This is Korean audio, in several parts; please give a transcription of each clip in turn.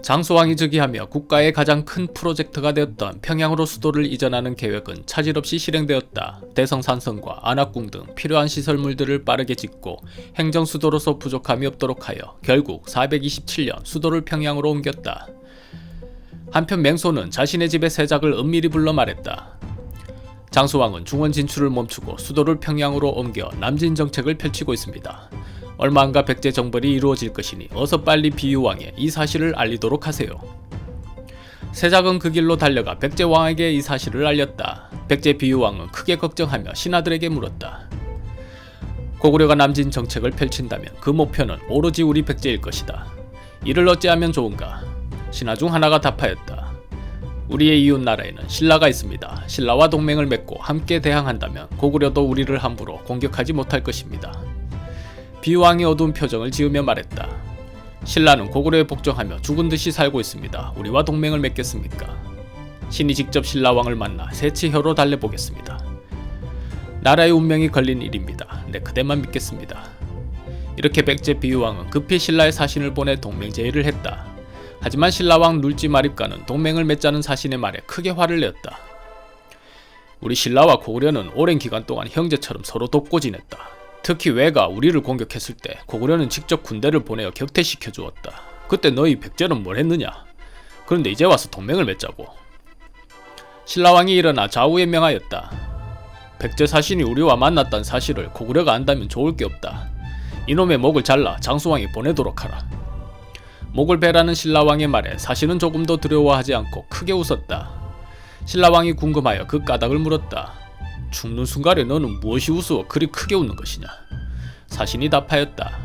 장수왕이 즉위하며 국가의 가장 큰 프로젝트가 되었던 평양으로 수도를 이전하는 계획은 차질 없이 실행되었다. 대성산성과 안압궁 등 필요한 시설물들을 빠르게 짓고 행정 수도로서 부족함이 없도록 하여 결국 427년 수도를 평양으로 옮겼다. 한편 맹소는 자신의 집의 세작을 은밀히 불러 말했다. 장수왕은 중원 진출을 멈추고 수도를 평양으로 옮겨 남진 정책을 펼치고 있습니다. 얼마 안가 백제 정벌이 이루어질 것이니 어서 빨리 비유왕에 이 사실을 알리도록 하세요. 세작은 그 길로 달려가 백제왕에게 이 사실을 알렸다. 백제 비유왕은 크게 걱정하며 신하들에게 물었다. 고구려가 남진 정책을 펼친다면 그 목표는 오로지 우리 백제일 것이다. 이를 어찌하면 좋은가? 신하 중 하나가 답하였다. 우리의 이웃 나라에는 신라가 있습니다. 신라와 동맹을 맺고 함께 대항한다면 고구려도 우리를 함부로 공격하지 못할 것입니다. 비유왕이 어두운 표정을 지으며 말했다. 신라는 고구려에 복종하며 죽은 듯이 살고 있습니다. 우리와 동맹을 맺겠습니까? 신이 직접 신라왕을 만나 새치혀로 달래보겠습니다. 나라의 운명이 걸린 일입니다. 내 그대만 믿겠습니다. 이렇게 백제 비유왕은 급히 신라의 사신을 보내 동맹 제의를 했다. 하지만 신라왕 눌지마립과는 동맹을 맺자는 사신의 말에 크게 화를 내었다. 우리 신라와 고구려는 오랜 기간 동안 형제처럼 서로 돕고 지냈다. 특히 왜가 우리를 공격했을 때 고구려는 직접 군대를 보내어 격퇴시켜 주었다. 그때 너희 백제는 뭘 했느냐? 그런데 이제 와서 동맹을 맺자고. 신라왕이 일어나 좌우에 명하였다. 백제 사신이 우리와 만났다는 사실을 고구려가 안다면 좋을 게 없다. 이놈의 목을 잘라 장수왕이 보내도록 하라. 목을 베라는 신라왕의 말에 사신은 조금도 두려워하지 않고 크게 웃었다. 신라왕이 궁금하여 그 까닭을 물었다. 죽는 순간에 너는 무엇이 우스워 그리 크게 웃는 것이냐? 사신이 답하였다.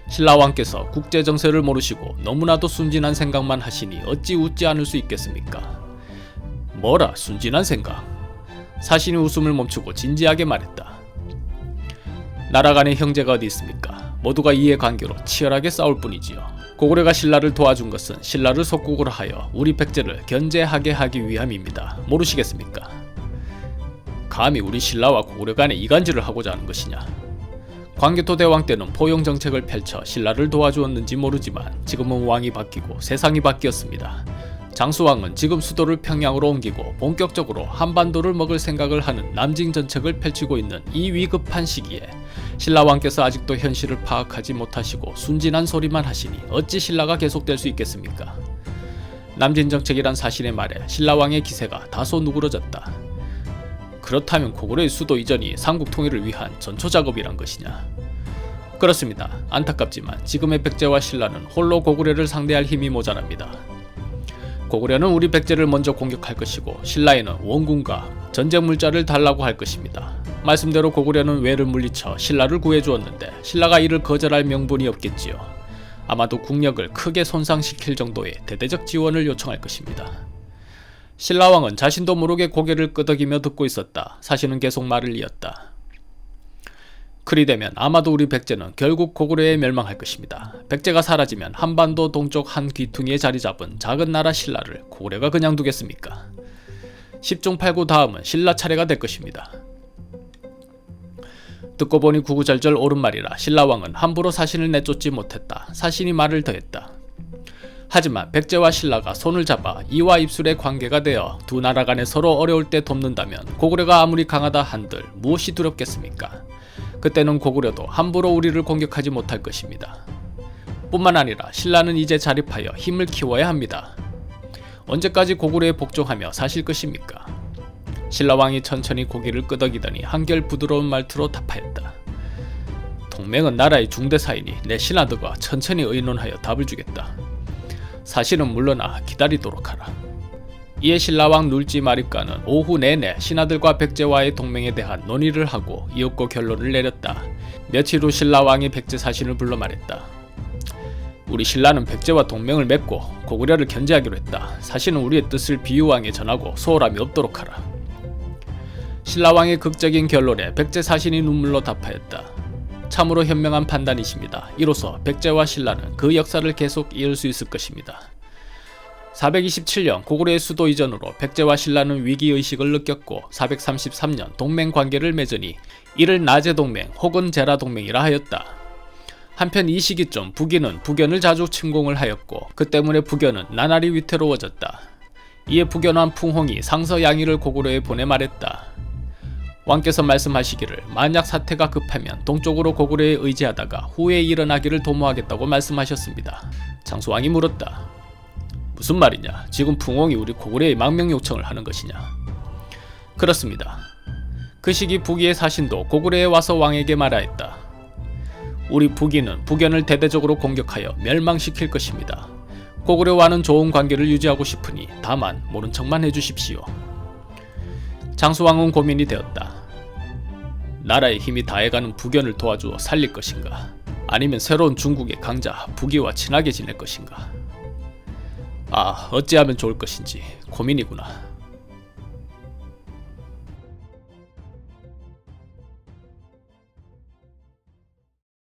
신라왕께서 국제정세를 모르시고 너무나도 순진한 생각만 하시니 어찌 웃지 않을 수 있겠습니까? 뭐라 순진한 생각? 사신이 웃음을 멈추고 진지하게 말했다. 나라 간의 형제가 어디 있습니까? 모두가 이해관계로 치열하게 싸울 뿐이지요. 고구려가 신라를 도와준 것은 신라를 속국으로 하여 우리 백제를 견제하게 하기 위함입니다. 모르시겠습니까? 감히 우리 신라와 고구려 간에 이간질을 하고자 하는 것이냐? 광개토 대왕 때는 포용 정책을 펼쳐 신라를 도와주었는지 모르지만 지금은 왕이 바뀌고 세상이 바뀌었습니다. 장수왕은 지금 수도를 평양으로 옮기고 본격적으로 한반도를 먹을 생각을 하는 남진 정책을 펼치고 있는 이 위급한 시기에 신라왕께서 아직도 현실을 파악하지 못하시고 순진한 소리만 하시니 어찌 신라가 계속될 수 있겠습니까? 남진 정책이란 사실의 말에 신라왕의 기세가 다소 누그러졌다. 그렇다면 고구려의 수도 이전이 삼국 통일을 위한 전초 작업이란 것이냐? 그렇습니다. 안타깝지만 지금의 백제와 신라는 홀로 고구려를 상대할 힘이 모자랍니다. 고구려는 우리 백제를 먼저 공격할 것이고 신라에는 원군과 전쟁 물자를 달라고 할 것입니다. 말씀대로 고구려는 왜를 물리쳐 신라를 구해주었는데 신라가 이를 거절할 명분이 없겠지요. 아마도 국력을 크게 손상시킬 정도의 대대적 지원을 요청할 것입니다. 신라왕은 자신도 모르게 고개를 끄덕이며 듣고 있었다. 사신은 계속 말을 이었다. 그리 되면 아마도 우리 백제는 결국 고구려에 멸망할 것입니다. 백제가 사라지면 한반도 동쪽 한 귀퉁이에 자리 잡은 작은 나라 신라를 고구려가 그냥 두겠습니까? 10중 8구 다음은 신라 차례가 될 것입니다. 듣고 보니 구구절절 옳은 말이라 신라왕은 함부로 사신을 내쫓지 못했다. 사신이 말을 더했다. 하지만 백제와 신라가 손을 잡아 이와 입술의 관계가 되어 두 나라 간에 서로 어려울 때 돕는다면 고구려가 아무리 강하다 한들 무엇이 두렵겠습니까? 그때는 고구려도 함부로 우리를 공격하지 못할 것입니다. 뿐만 아니라 신라는 이제 자립하여 힘을 키워야 합니다. 언제까지 고구려에 복종하며 사실 것입니까? 신라왕이 천천히 고개를 끄덕이더니 한결 부드러운 말투로 답하였다. 동맹은 나라의 중대사이니 내 신하들과 천천히 의논하여 답을 주겠다. 사실은 물러나 기다리도록 하라. 이에 신라왕 눌지마립과는 오후 내내 신하들과 백제와의 동맹에 대한 논의를 하고 이윽고 결론을 내렸다. 며칠 후 신라왕이 백제 사신을 불러 말했다. 우리 신라는 백제와 동맹을 맺고 고구려를 견제하기로 했다. 사신은 우리의 뜻을 비유왕에 전하고 소홀함이 없도록 하라. 신라왕의 극적인 결론에 백제 사신이 눈물로 답하였다. 참으로 현명한 판단이십니다. 이로써 백제와 신라는 그 역사를 계속 이을 수 있을 것입니다. 427년 고구려의 수도 이전으로 백제와 신라는 위기의식을 느꼈고 433년 동맹관계를 맺으니 이를 나제동맹 혹은 제라동맹이라 하였다. 한편 이 시기쯤 북인은 북연을 자주 침공을 하였고 그 때문에 북연은 나날이 위태로워졌다. 이에 북연한 풍홍이 상서 양의를 고구려에 보내 말했다. 왕께서 말씀하시기를 만약 사태가 급하면 동쪽으로 고구려에 의지하다가 후에 일어나기를 도모하겠다고 말씀하셨습니다. 장수왕이 물었다. 무슨 말이냐? 지금 풍홍이 우리 고구려에 망명 요청을 하는 것이냐? 그렇습니다. 그 시기 북이의 사신도 고구려에 와서 왕에게 말하였다. 우리 북인은 북연을 대대적으로 공격하여 멸망시킬 것입니다. 고구려와는 좋은 관계를 유지하고 싶으니 다만 모른 척만 해주십시오. 장수왕은 고민이 되었다. 나라의 힘이 다해가는 북연을 도와주어 살릴 것인가? 아니면 새로운 중국의 강자 북이와 친하게 지낼 것인가? 어찌하면 좋을 것인지 고민이구나.